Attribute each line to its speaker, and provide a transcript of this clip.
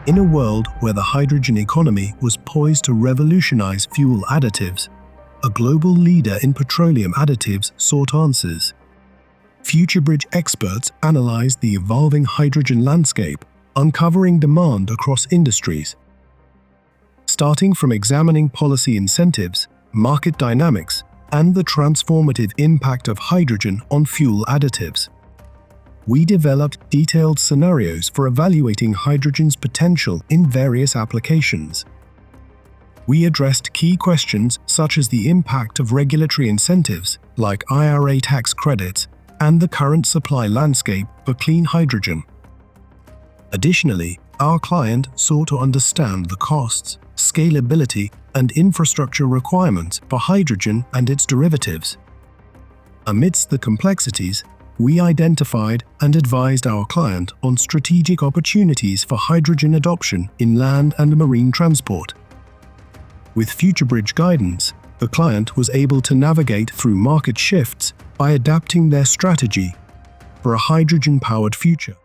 Speaker 1: In a world where the hydrogen economy was poised to revolutionize fuel additives, a global leader in petroleum additives sought answers. FutureBridge experts analyzed the evolving hydrogen landscape, uncovering demand across industries. Starting from examining policy incentives, market dynamics, and the transformative impact of hydrogen on fuel additives, we developed detailed scenarios for evaluating hydrogen's potential in various applications. We addressed key questions such as the impact of regulatory incentives like IRA tax credits and the current supply landscape for clean hydrogen. Additionally, our client sought to understand the costs, scalability, and infrastructure requirements for hydrogen and its derivatives. Amidst the complexities, we identified and advised our client on strategic opportunities for hydrogen adoption in land and marine transport. With FutureBridge guidance, the client was able to navigate through market shifts by adapting their strategy for a hydrogen-powered future.